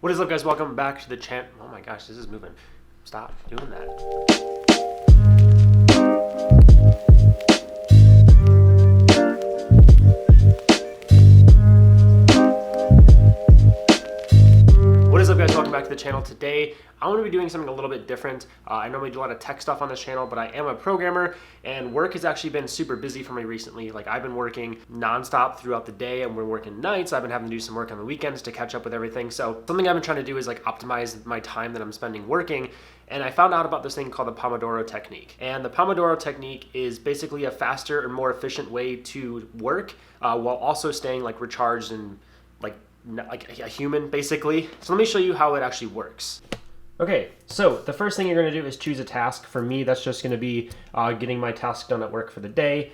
What is up, guys? Welcome back to the channel. Oh my gosh, this is moving. Stop doing that. What is up, guys? Welcome back to the channel. Today I want to be doing something a little bit different. I normally do a lot of tech stuff on this channel, but I am a programmer and work has actually been super busy for me recently. Like, I've been working nonstop throughout the day and we're working nights. I've been having to do some work on the weekends to catch up with everything. So something I've been trying to do is like optimize my time that I'm spending working. And I found out about this thing called the Pomodoro technique. And the Pomodoro technique is basically a faster and more efficient way to work while also staying like recharged and like a human, basically. So let me show you how it actually works. Okay, so the first thing you're going to do is choose a task. For me, that's just going to be getting my task done at work for the day.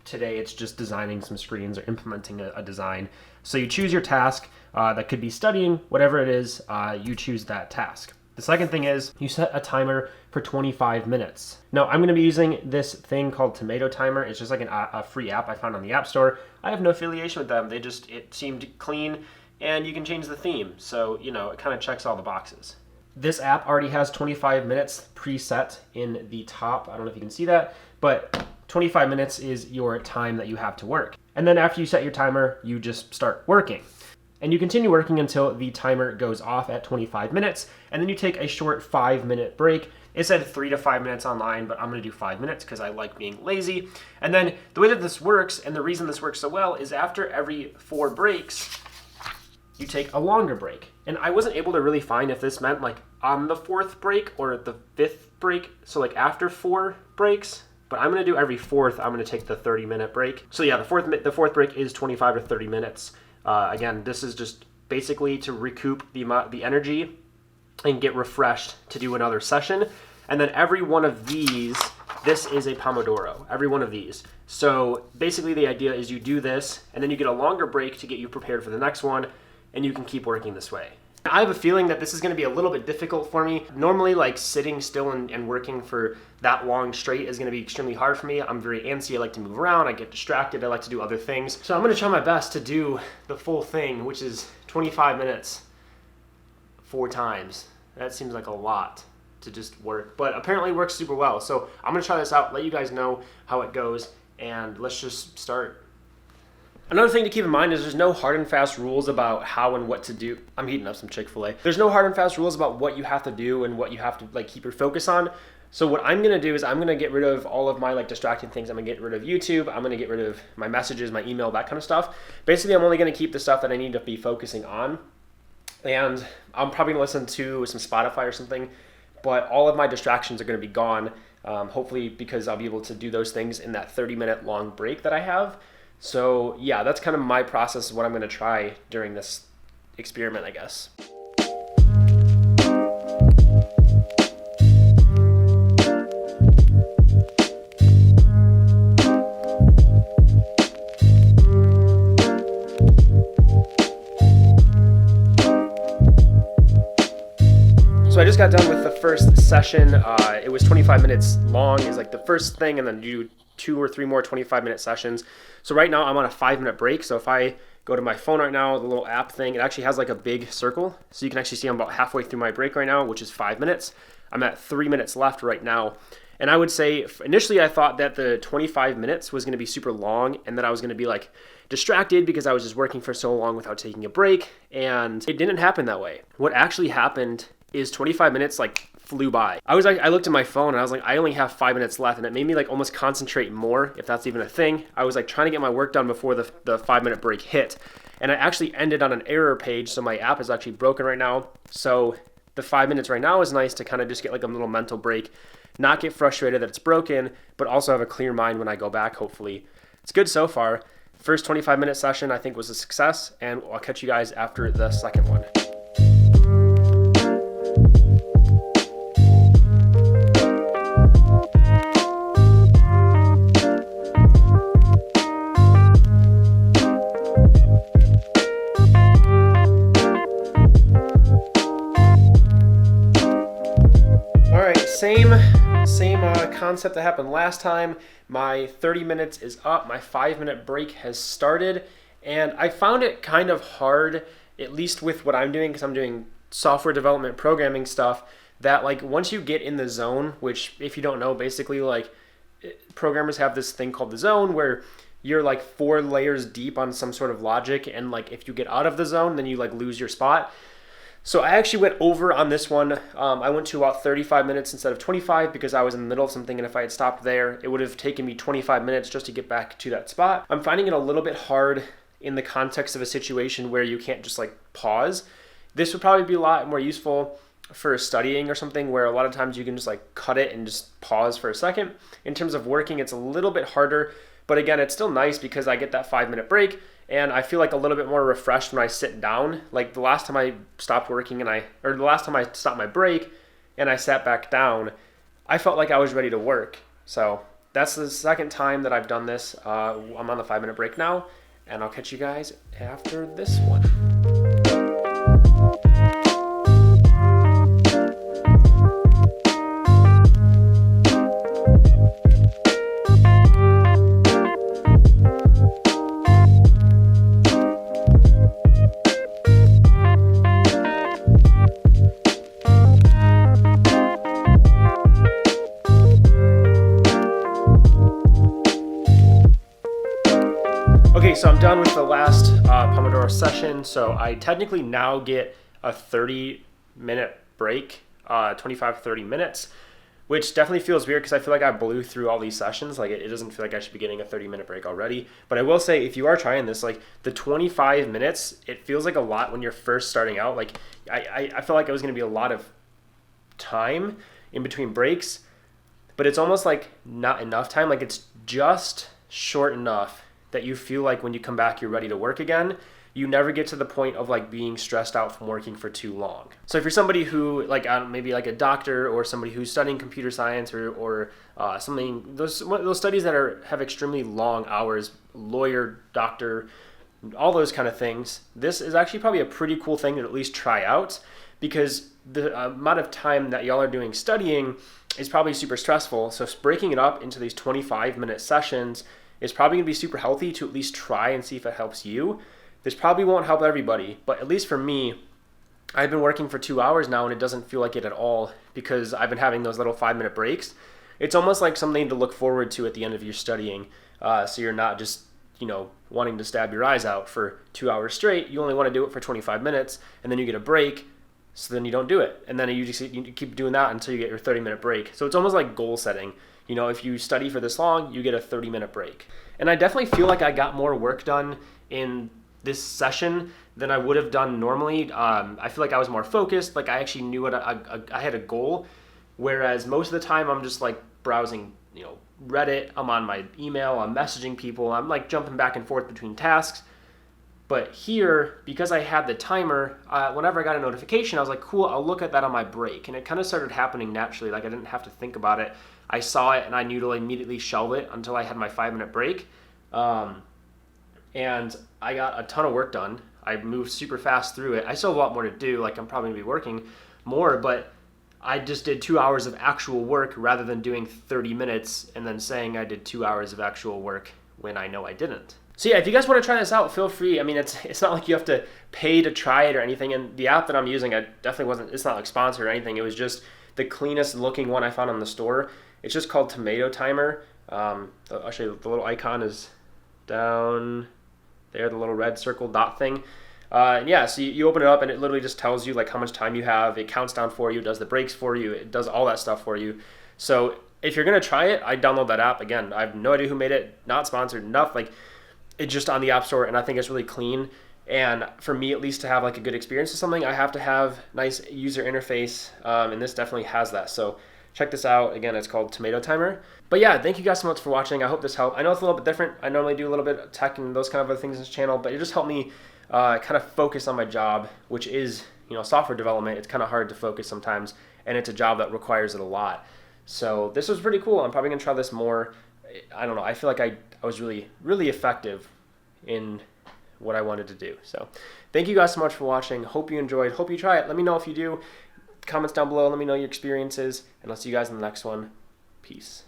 Today it's just designing some screens or implementing a design. So you choose your task. That could be studying, whatever it is, you choose that task. The second thing is you set a timer for 25 minutes. Now, I'm going to be using this thing called Tomato Timer. It's just like a free app I found on the App Store. I have no affiliation with them. It seemed clean, and you can change the theme. So, you know, it kind of checks all the boxes. This app already has 25 minutes preset in the top. I don't know if you can see that, but 25 minutes is your time that you have to work. And then after you set your timer, you just start working. And you continue working until the timer goes off at 25 minutes, and then you take a short 5-minute break. It said 3 to 5 minutes online, but I'm gonna do 5 minutes because I like being lazy. And then the way that this works, and the reason this works so well, is after every 4 breaks, you take a longer break. And I wasn't able to really find if this meant like on the 4th break or the 5th break, so like after 4 breaks. But I'm gonna do every 4th, I'm gonna take the 30-minute break. So yeah, the fourth break is 25 to 30 minutes. Again, this is just basically to recoup the energy and get refreshed to do another session. And then every one of these, this is a Pomodoro, every one of these. So basically the idea is you do this and then you get a longer break to get you prepared for the next one, and you can keep working this way. I have a feeling that this is going to be a little bit difficult for me. Normally, like sitting still and working for that long straight is going to be extremely hard for me. I'm very antsy. I like to move around. I get distracted. I like to do other things. So I'm going to try my best to do the full thing, which is 25 minutes 4 times. That seems like a lot to just work, but apparently it works super well. So I'm going to try this out, let you guys know how it goes, and let's just start. Another thing to keep in mind is there's no hard and fast rules about how and what to do. I'm heating up some Chick-fil-A. There's no hard and fast rules about what you have to do and what you have to like keep your focus on. So what I'm gonna do is I'm gonna get rid of all of my like distracting things. I'm gonna get rid of YouTube. I'm gonna get rid of my messages, my email, that kind of stuff. Basically, I'm only gonna keep the stuff that I need to be focusing on. And I'm probably gonna listen to some Spotify or something, but all of my distractions are gonna be gone. Hopefully, because I'll be able to do those things in that 30-minute long break that I have. So yeah, that's kind of my process of what I'm going to try during this experiment, I guess. So I just got done with the first session. It was 25 minutes long is like the first thing, and then do 2 or 3 more 25-minute sessions. So right now I'm on a 5-minute break. So if I go to my phone right now, the little app thing, it actually has like a big circle. So you can actually see I'm about halfway through my break right now, which is 5 minutes. I'm at 3 minutes left right now. And I would say initially I thought that the 25 minutes was going to be super long and that I was going to be like distracted because I was just working for so long without taking a break. And it didn't happen that way. What actually happened is 25 minutes like flew by. I looked at my phone and I was like, I only have 5 minutes left, and it made me like almost concentrate more, if that's even a thing. I was like trying to get my work done before the 5-minute break hit, and I actually ended on an error page, so my app is actually broken right now. So the 5 minutes right now is nice to kind of just get like a little mental break, not get frustrated that it's broken, but also have a clear mind when I go back, hopefully. It's good so far. First 25-minute session I think was a success, and I'll catch you guys after the second one. Same concept that happened last time. My 30 minutes is up. My 5-minute break has started, and I found it kind of hard at least with what I'm doing, because I'm doing software development, programming stuff, that like once you get in the zone, which if you don't know, basically like programmers have this thing called the zone where you're like 4 layers deep on some sort of logic, and like if you get out of the zone, then you like lose your spot. So I actually went over on this one. I went to about 35 minutes instead of 25 because I was in the middle of something, and if I had stopped there, it would have taken me 25 minutes just to get back to that spot. I'm finding it a little bit hard in the context of a situation where you can't just like pause. This would probably be a lot more useful for studying or something, where a lot of times you can just like cut it and just pause for a second. In terms of working, it's a little bit harder, but again, it's still nice because I get that 5-minute break and I feel like a little bit more refreshed when I sit down. Like the last time I stopped working or the last time I stopped my break and I sat back down, I felt like I was ready to work. So that's the second time that I've done this. I'm on the 5-minute break now, and I'll catch you guys after this one. Okay, so I'm done with the last Pomodoro session. So I technically now get a 30-minute break, 25, 30 minutes, which definitely feels weird because I feel like I blew through all these sessions. Like it doesn't feel like I should be getting a 30-minute break already. But I will say, if you are trying this, like the 25 minutes, it feels like a lot when you're first starting out. Like I felt like it was going to be a lot of time in between breaks, but it's almost like not enough time. Like it's just short enough that you feel like when you come back, you're ready to work again. You never get to the point of like being stressed out from working for too long. So if you're somebody who like maybe like a doctor or somebody who's studying computer science or something, those studies that have extremely long hours, lawyer, doctor, all those kind of things, this is actually probably a pretty cool thing to at least try out, because the amount of time that y'all are doing studying is probably super stressful. So breaking it up into these 25-minute sessions is probably going to be super healthy to at least try and see if it helps you. This probably won't help everybody, but at least for me, I've been working for 2 hours now and it doesn't feel like it at all because I've been having those little 5-minute breaks. It's almost like something to look forward to at the end of your studying, so you're not just wanting to stab your eyes out for 2 hours straight. You only want to do it for 25 minutes, and then you get a break, so then you don't do it. And then you keep doing that until you get your 30-minute break. So it's almost like goal setting. If you study for this long, you get a 30-minute break. And I definitely feel like I got more work done in this session than I would have done normally. I feel like I was more focused. Like I actually knew I had a goal, whereas most of the time I'm just like browsing, Reddit. I'm on my email. I'm messaging people. I'm like jumping back and forth between tasks. But here, because I had the timer, whenever I got a notification, I was like, cool, I'll look at that on my break. And it kind of started happening naturally. Like I didn't have to think about it. I saw it and I knew to immediately shelve it until I had my 5-minute break. And I got a ton of work done. I moved super fast through it. I still have a lot more to do. Like I'm probably gonna be working more, but I just did 2 hours of actual work rather than doing 30 minutes and then saying I did 2 hours of actual work when I know I didn't. So yeah, if you guys want to try this out, feel free. I mean, it's not like you have to pay to try it or anything. And the app that I'm using, it's not like sponsored or anything. It was just the cleanest looking one I found on the store. It's just called Tomato Timer. I'll show you, the little icon is down there, the little red circle dot thing. Yeah, so you open it up and it literally just tells you like how much time you have. It counts down for you, does the breaks for you, it does all that stuff for you. So if you're gonna try it, I download that app. Again, I have no idea who made it, not sponsored, enough. Like it's just on the App Store, and I think it's really clean. And for me, at least, to have like a good experience with something, I have to have nice user interface, and this definitely has that. So check this out. Again, it's called Tomato Timer. But yeah, thank you guys so much for watching. I hope this helped. I know it's a little bit different. I normally do a little bit of tech and those kind of other things in this channel, but it just helped me kind of focus on my job, which is software development. It's kind of hard to focus sometimes, and it's a job that requires it a lot. So this was pretty cool. I'm probably gonna try this more. I don't know. I feel like I was really, really effective in what I wanted to do. So thank you guys so much for watching. Hope you enjoyed. Hope you try it. Let me know if you do. Comments down below. Let me know your experiences, and I'll see you guys in the next one. Peace.